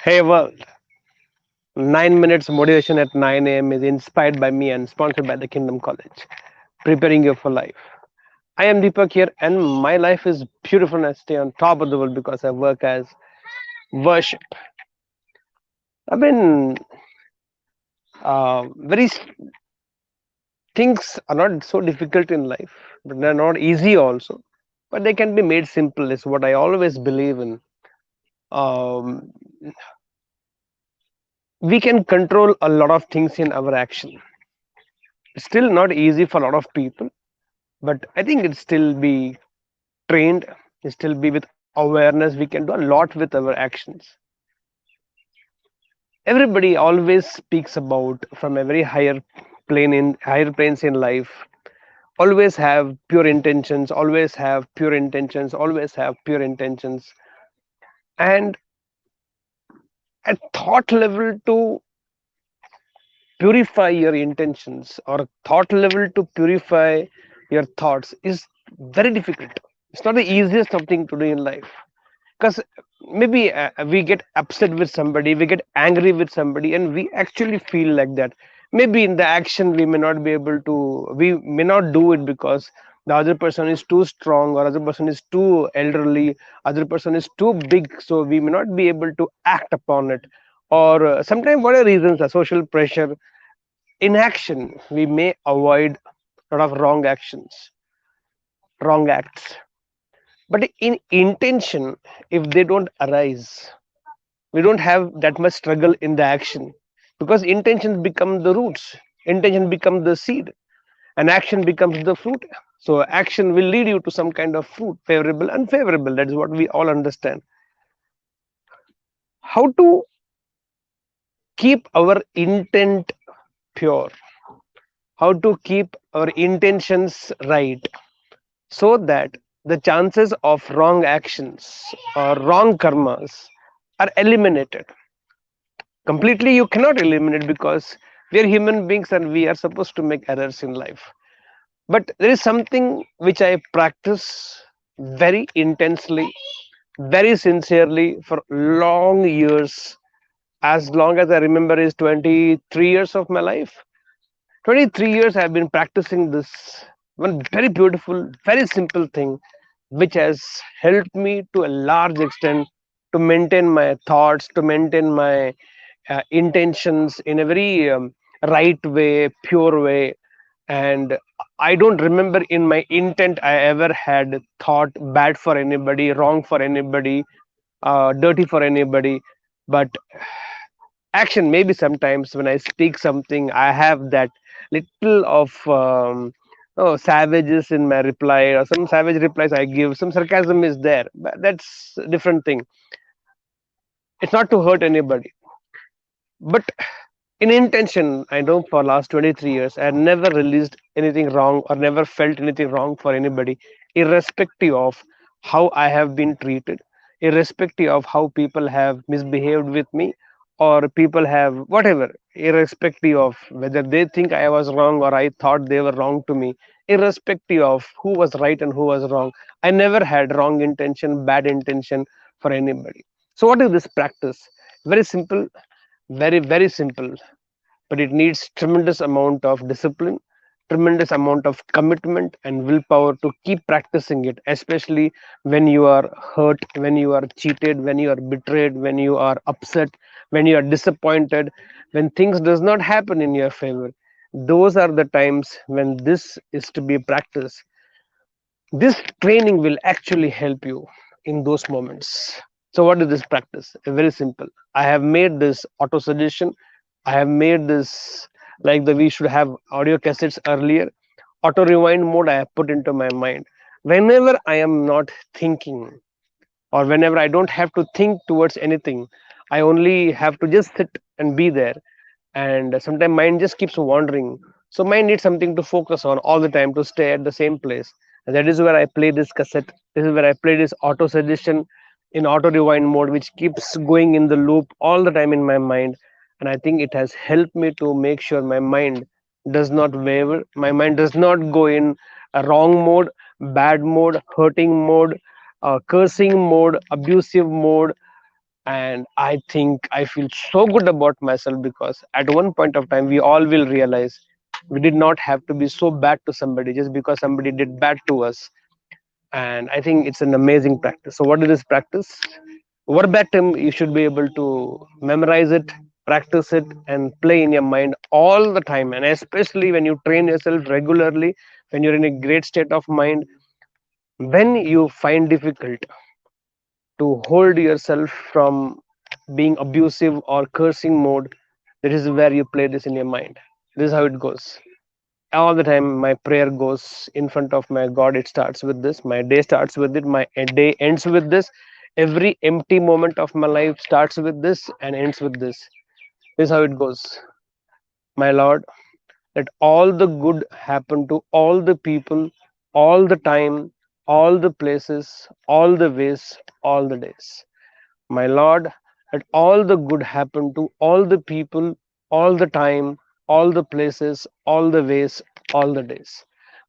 Hey world, 9 minutes motivation at 9 a.m. is inspired by me and sponsored by the Kingdom College, preparing you for life. I am Deepak here, and my life is beautiful and I stay on top of the world because I work as worship. I mean, very things are not so difficult in life, but they're not easy also. But they can be made simple, is what I always believe in. Um, we can control a lot of things in our action. It's still not easy for a lot of people, but I think it still be trained, still be with awareness. We can do a lot with our actions. Everybody always speaks about from a very higher planes in life. Always have pure intentions. Always have pure intentions. Always have pure intentions. And at thought level to purify your intentions or thought level to purify your thoughts is very difficult. It's not the easiest of thing to do in life because maybe we get upset with somebody, we get angry with somebody, and we actually feel like that. Maybe in the action we may not be able to, we may not do it because the other person is too strong or other person is too elderly, other person is too big, so we may not be able to act upon it. Or sometimes what are reasons, a social pressure. In action we may avoid a lot of wrong actions, wrong acts, but in intention, if they don't arise, we don't have that much struggle in the action because intentions become the roots, intention becomes the seed, and action becomes the fruit. So action will lead you to some kind of fruit, favorable, unfavorable. That is what we all understand. How to keep our intent pure, how to keep our intentions right, so that the chances of wrong actions or wrong karmas are eliminated. Completely you cannot eliminate because we are human beings and we are supposed to make errors in life. But there is something which I practice very intensely, very sincerely for long years. As long as I remember is 23 years of my life. 23 years I've been practicing this one very beautiful, very simple thing, which has helped me to a large extent to maintain my thoughts, to maintain my intentions in a very right way, pure way. And I don't remember in my intent I ever had thought bad for anybody, wrong for anybody, dirty for anybody. But action, maybe sometimes when I speak something, I have that little of savages in my reply, or some savage replies I give, some sarcasm is there, but that's a different thing. It's not to hurt anybody, but in intention, I know for last 23 years I never released anything wrong or never felt anything wrong for anybody, irrespective of how I have been treated, irrespective of how people have misbehaved with me, or people have whatever, irrespective of whether they think I was wrong or I thought they were wrong to me, irrespective of who was right and who was wrong. I never had wrong intention, bad intention for anybody. So what is this practice? Very simple, very simple, but it needs tremendous amount of discipline, tremendous amount of commitment and willpower to keep practicing it, especially when you are hurt, when you are cheated, when you are betrayed, when you are upset, when you are disappointed, when things does not happen in your favor. Those are the times when this is to be practiced. This training will actually help you in those moments. So what is this practice? Very simple. I have made this auto suggestion. I have made this like the we should have audio cassettes earlier. Auto rewind mode I have put into my mind. Whenever I am not thinking, or whenever I don't have to think towards anything, I only have to just sit and be there. And sometimes mind just keeps wandering. So mind needs something to focus on all the time to stay at the same place. And that is where I play this cassette. This is where I play this auto suggestion in auto rewind mode, which keeps going in the loop all the time in my mind. And I think it has helped me to make sure my mind does not waver. My mind does not go in a wrong mode, bad mode, hurting mode, cursing mode, abusive mode, And I think I feel so good about myself because at one point of time we all will realize we did not have to be so bad to somebody just because somebody did bad to us. And I think it's an amazing practice. So what is this practice? Verbatim, you should be able to memorize it, practice it, and play in your mind all the time. And especially when you train yourself regularly, when you're in a great state of mind, when you find difficult to hold yourself from being abusive or cursing mode, this is where you play this in your mind. This is how it goes. All the time, my prayer goes in front of my God. It starts with this. My day starts with it. My day ends with this. Every empty moment of my life starts with this and ends with this. This is how it goes. My Lord, let all the good happen to all the people, all the time, all the places, all the ways, all the days. My Lord, let all the good happen to all the people, all the time, all the places, all the ways, all the days.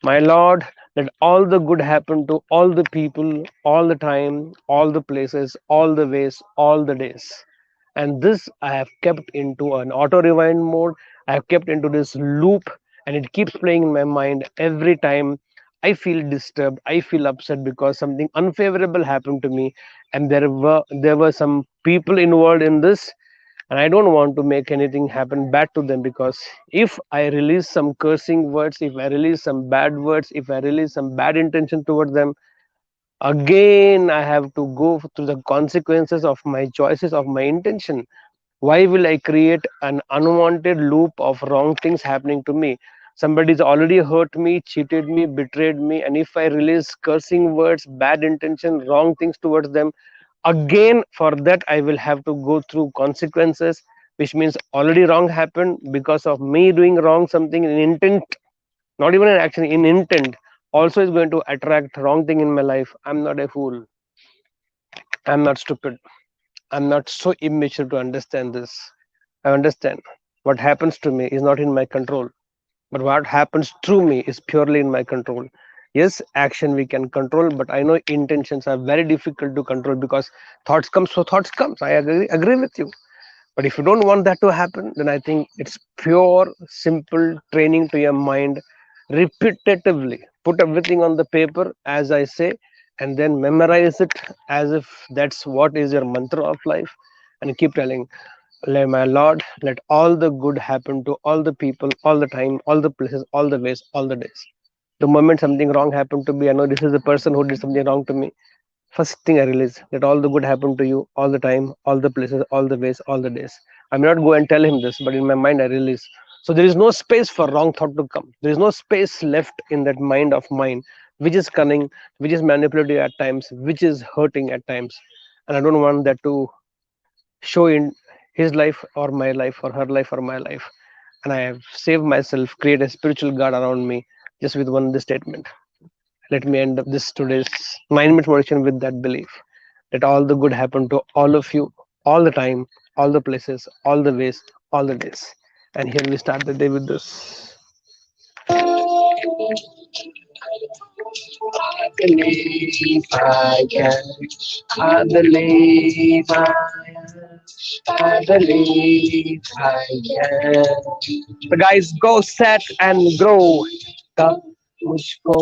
My Lord, let all the good happen to all the people, all the time, all the places, all the ways, all the days. And this I have kept into an auto rewind mode. I have kept into this loop, and it keeps playing in my mind every time I feel disturbed, I feel upset because something unfavorable happened to me, and there were some people involved in this, and I don't want to make anything happen bad to them. Because if I release some cursing words, if I release some bad words, if I release some bad intention towards them, again I have to go through the consequences of my choices, of my intention. Why will I create an unwanted loop of wrong things happening to me? Somebody's already hurt me, cheated me, betrayed me, and if I release cursing words, bad intention, wrong things towards them, again for that I will have to go through consequences, which means already wrong happened because of me doing wrong something in intent, not even an action, in intent. Also is going to attract wrong thing in my life. I'm not a fool. I'm not stupid. I'm not so immature to understand this. I understand what happens to me is not in my control, but what happens through me is purely in my control. Yes, action we can control, but I know intentions are very difficult to control because thoughts come, so thoughts comes. I agree with you. But if you don't want that to happen, then I think it's pure, simple training to your mind repetitively. Put everything on the paper, as I say, and then memorize it as if that's what is your mantra of life. And keep telling, my Lord, let all the good happen to all the people, all the time, all the places, all the ways, all the days. The moment something wrong happened to me, I know this is the person who did something wrong to me. First thing I realize, let all the good happen to you all the time, all the places, all the ways, all the days. I may not go and tell him this, but in my mind I release. So there is no space for wrong thought to come. There is no space left in that mind of mine, which is cunning, which is manipulative at times, which is hurting at times. And I don't want that to show in his life or my life or her life or my life. And I have saved myself, create a spiritual guard around me just with one this statement. Let me end up this today's 9 minute motivation with that belief. Let all the good happen to all of you, all the time, all the places, all the ways, all the days. And here we start the day with this. I believe I can. I believe I believe I can. So guys, go set and grow. तब मुझको